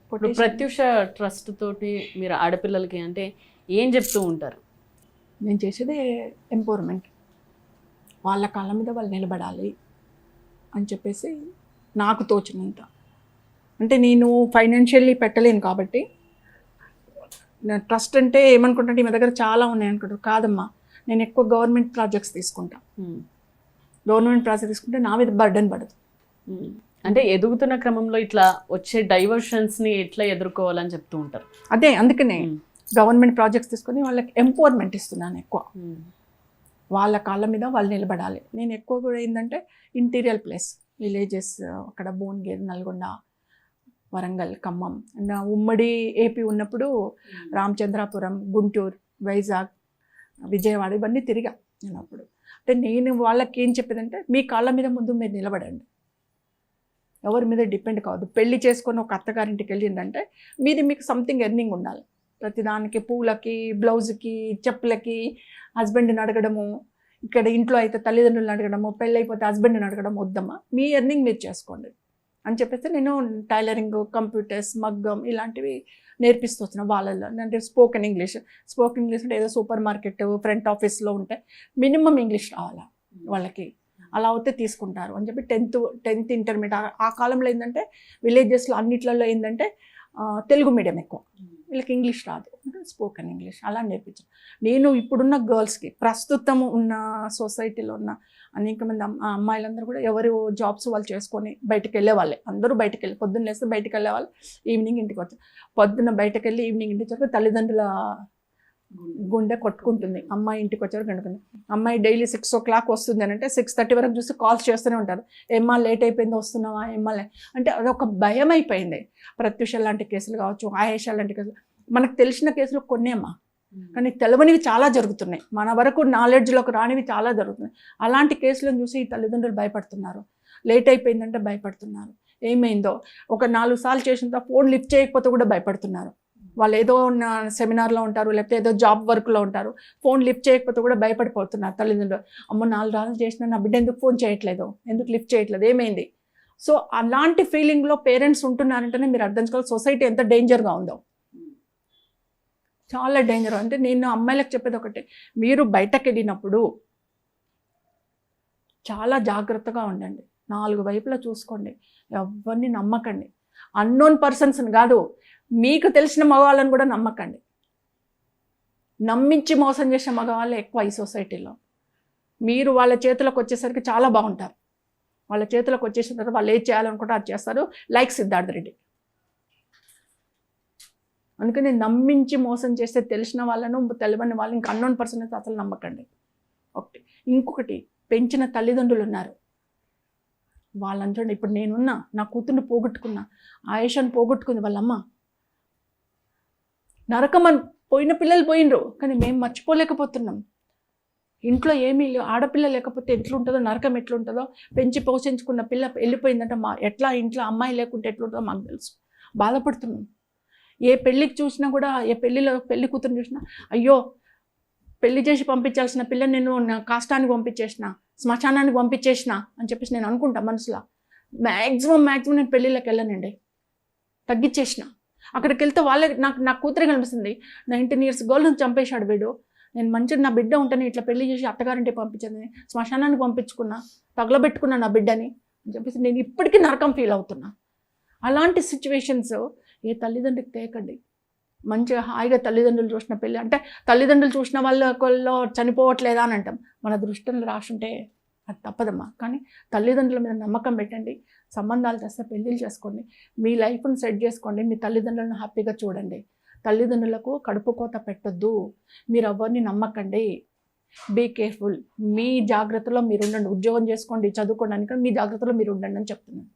ఇప్పుడు ప్రత్యూష ట్రస్ట్ తోటి మీరు ఆడపిల్లలకి అంటే ఏం చెప్తూ ఉంటారు? నేను చేసేదే ఎంపవర్మెంట్, వాళ్ళ కాళ్ళ మీద వాళ్ళు నిలబడాలి అని చెప్పేసి నాకు తోచినంత. అంటే నేను ఫైనాన్షియల్లీ పెట్టలేను కాబట్టి ట్రస్ట్ అంటే ఏమనుకుంటే మీ దగ్గర చాలా ఉన్నాయి అనుకుంటారు. కాదమ్మా, నేను ఎక్కువ గవర్నమెంట్ ప్రాజెక్ట్స్ తీసుకుంటా. గవర్నమెంట్ ప్రాజెక్ట్ తీసుకుంటే నా మీద బర్డెన్ పడదు. అంటే ఎదుగుతున్న క్రమంలో ఇట్లా వచ్చే డైవర్షన్స్ని ఎట్లా ఎదుర్కోవాలని చెప్తూ ఉంటారు. అదే అందుకనే గవర్నమెంట్ ప్రాజెక్ట్స్ తీసుకొని వాళ్ళకి ఎంపవర్మెంట్ ఇస్తున్నాను. ఎక్కువ వాళ్ళ కాళ్ళ మీద వాళ్ళు నిలబడాలి. నేను ఎక్కువ కూడా ఏంటంటే ఇంటీరియర్ ప్లేస్, విలేజెస్, అక్కడ భువనగిరి, నల్గొండ, వరంగల్, ఖమ్మం, ఉమ్మడి ఏపీ ఉన్నప్పుడు రామచంద్రాపురం, గుంటూరు, వైజాగ్, విజయవాడ ఇవన్నీ తిరిగా నేను అప్పుడు. అంటే నేను వాళ్ళకి ఏం చెప్పేదంటే మీ కాళ్ళ మీద ముందు మీరు నిలబడండి, ఎవరి మీద డిపెండ్ కావద్దు. పెళ్లి చేసుకొని ఒక అత్తగారింటికి వెళ్ళిందంటే మీకు సంథింగ్ ఎర్నింగ్ ఉండాలి. ప్రతిదానికి పూలకి, బ్లౌజ్కి, చెప్పులకి హస్బెండ్ని అడగడము, ఇక్కడ ఇంట్లో అయితే తల్లిదండ్రులను అడగడము, పెళ్ళి అయిపోతే హస్బెండ్ని అడగడం వద్దమ్మా, మీ ఎర్నింగ్ మీరు చేసుకోండి అని చెప్పేసి నేను టైలరింగ్, కంప్యూటర్స్, మగ్గం ఇలాంటివి నేర్పిస్తూ వచ్చిన వాళ్ళల్లో. అంటే స్పోకెన్ ఇంగ్లీష్ అంటే ఏదో సూపర్ మార్కెట్ ఫ్రంట్ ఆఫీస్లో ఉంటే మినిమం ఇంగ్లీష్ రావాలా వాళ్ళకి, అలా అయితే తీసుకుంటారు అని చెప్పి 10th ఇంటర్మీడియట్. ఆ కాలంలో ఏంటంటే విలేజెస్లో అన్నిట్లలో ఏంటంటే తెలుగు మీడియం ఎక్కువ, వీళ్ళకి ఇంగ్లీష్ రాదు, స్పోకెన్ ఇంగ్లీష్ అలా నేర్పించాను. నేను ఇప్పుడున్న గర్ల్స్కి, ప్రస్తుతం ఉన్న సొసైటీలో ఉన్న అనేక మంది అమ్మాయిలందరూ కూడా ఎవరు జాబ్స్ వాళ్ళు చేసుకొని బయటకు వెళ్ళేవాళ్ళే. అందరూ బయటకు వెళ్ళి పొద్దున్న లేస్తే బయటకు వెళ్ళేవాళ్ళు, ఈవినింగ్ ఇంటికి వచ్చారు. పొద్దున్న బయటకు వెళ్ళి ఈవినింగ్ ఇంటికి వచ్చాక తల్లిదండ్రుల గుండె కొట్టుకుంటుంది. అమ్మాయి ఇంటికి వచ్చారు గండుకుంది. అమ్మాయి డైలీ 6 o'clock వస్తుంది అని అంటే 6:30 వరకు చూసి కాల్స్ చేస్తూనే ఉంటారు. ఏమ్మా లేట్ అయిపోయింది, వస్తున్నావా ఏమ్మా అంటే అదొక భయం అయిపోయింది. ప్రత్యూష లాంటి కేసులు కావచ్చు, ఆయేషా లాంటి కేసులు, మనకు తెలిసిన కేసులు కొన్నేమ్మా, కానీ తెలవనివి చాలా జరుగుతున్నాయి. మన వరకు నాలెడ్జ్లోకి రానివి చాలా జరుగుతున్నాయి. అలాంటి కేసులను చూసి ఈ తల్లిదండ్రులు భయపడుతున్నారు. లేట్ అయిపోయిందంటే భయపడుతున్నారు. ఏమైందో ఒక 4 సార్లు చేసిన తర్వాత ఫోన్ లిఫ్ట్ చేయకపోతే కూడా భయపడుతున్నారు. వాళ్ళు ఏదో సెమినార్లో ఉంటారు, లేకపోతే ఏదో జాబ్ వర్క్లో ఉంటారు, ఫోన్ లిఫ్ట్ చేయకపోతే కూడా భయపడిపోతున్నారు తల్లిదండ్రులు. అమ్మో 4 సార్లు చేసినా నా బిడ్డ ఎందుకు ఫోన్ చేయట్లేదు, ఎందుకు లిఫ్ట్ చేయట్లేదు, ఏమైంది? సో అలాంటి ఫీలింగ్లో పేరెంట్స్ ఉంటున్నారంటేనే మీరు అర్థం చేసుకోవాలి సొసైటీ ఎంత డేంజర్గా ఉందో. చాలా డేంజర్. అంటే నేను అమ్మాయిలకు చెప్పేది ఒకటే, మీరు బయటకు వెళ్ళినప్పుడు చాలా జాగ్రత్తగా ఉండండి, 4 వైపులా చూసుకోండి, ఎవరిని నమ్మకండి. అన్నోన్ పర్సన్స్ని కాదు, మీకు తెలిసిన మగవాళ్ళని కూడా నమ్మకండి. నమ్మించి మోసం చేసే మగవాళ్ళు ఎక్కువ ఈ సొసైటీలో. మీరు వాళ్ళ చేతులకు వచ్చేసరికి చాలా బాగుంటారు, వాళ్ళ చేతులకు వచ్చేసిన తర్వాత వాళ్ళు ఏది చేయాలనుకుంటే అది చేస్తారు. లైక్ సిద్ధార్థ్ రెడ్డి. అందుకని నమ్మించి మోసం చేస్తే తెలిసిన వాళ్ళను, తెలియని వాళ్ళు, ఇంకా అన్నోన్ పర్సన్ అయితే అసలు నమ్మకండి. ఒకటి. ఇంకొకటి, పెంచిన తల్లిదండ్రులు ఉన్నారు, వాళ్ళంతా ఇప్పుడు నేనున్నా, నా కూతుర్ని పోగొట్టుకున్నా, ఆయేషాను పోగొట్టుకుంది వాళ్ళమ్మ. నరకమని పోయిన పిల్లలు పోయినరు, కానీ మేము మర్చిపోలేకపోతున్నాం. ఇంట్లో ఏమీ ఆడపిల్ల లేకపోతే ఎట్లుంటుందో, నరకం ఎట్లుంటుందో, పెంచి పోషించుకున్న పిల్ల వెళ్ళిపోయిందంటే ఎట్లా ఇంట్లో అమ్మాయి లేకుంటే ఎట్లుంటుందో మాకు తెలుసు. బాధపడుతున్నాం. ఏ పెళ్ళికి చూసినా కూడా, ఏ పెళ్లి కూతురుని చూసినా, అయ్యో పెళ్లి చేసి పంపించాల్సిన పిల్ల నేను నా కాష్టానికి పంపించేసిన, శ్మశానానికి పంపించేసిన అని చెప్పేసి నేను అనుకుంటా మనసులో. మ్యాక్సిమం నేను పెళ్ళిళ్ళకి వెళ్ళనండి, తగ్గించేసిన. అక్కడికి వెళ్తే వాళ్ళే నా కూతురే కనిపిస్తుంది. 19 years గర్ల్ని చంపేశాడు వీడు, నేను మంచిగా నా బిడ్డ ఉంటేనే ఇట్లా పెళ్లి చేసి అత్తగారింటికి పంపించింది, శ్మశానానికి పంపించుకున్నా, తగలబెట్టుకున్నా నా బిడ్డని అని చెప్పేసి నేను ఇప్పటికీ నరకం ఫీల్ అవుతున్నా. అలాంటి సిచ్యువేషన్స్ ఏ తల్లిదండ్రులకు తేకండి. మంచిగా హాయిగా తల్లిదండ్రులు చూసిన పెళ్ళి అంటే, తల్లిదండ్రులు చూసిన వాళ్ళలో చనిపోవట్లేదా అని అంటాం, మన దృష్టిలో రాసుంటే అది తప్పదమ్మా. కానీ తల్లిదండ్రుల మీద నమ్మకం పెట్టండి, సంబంధాలు తెస్తే పెళ్ళిళ్ళు చేసుకోండి, మీ లైఫ్ని సెట్ చేసుకోండి, మీ తల్లిదండ్రులను హ్యాపీగా చూడండి. తల్లిదండ్రులకు కడుపు కోత పెట్టొద్దు, మీరు ఎవరిని నమ్మకండి. Be careful. మీ జాగ్రత్తలో మీరు ఉండండి. ఉద్యోగం చేసుకోండి, చదువుకోండి, మీ జాగ్రత్తలో మీరు ఉండండి అని చెప్తున్నాను.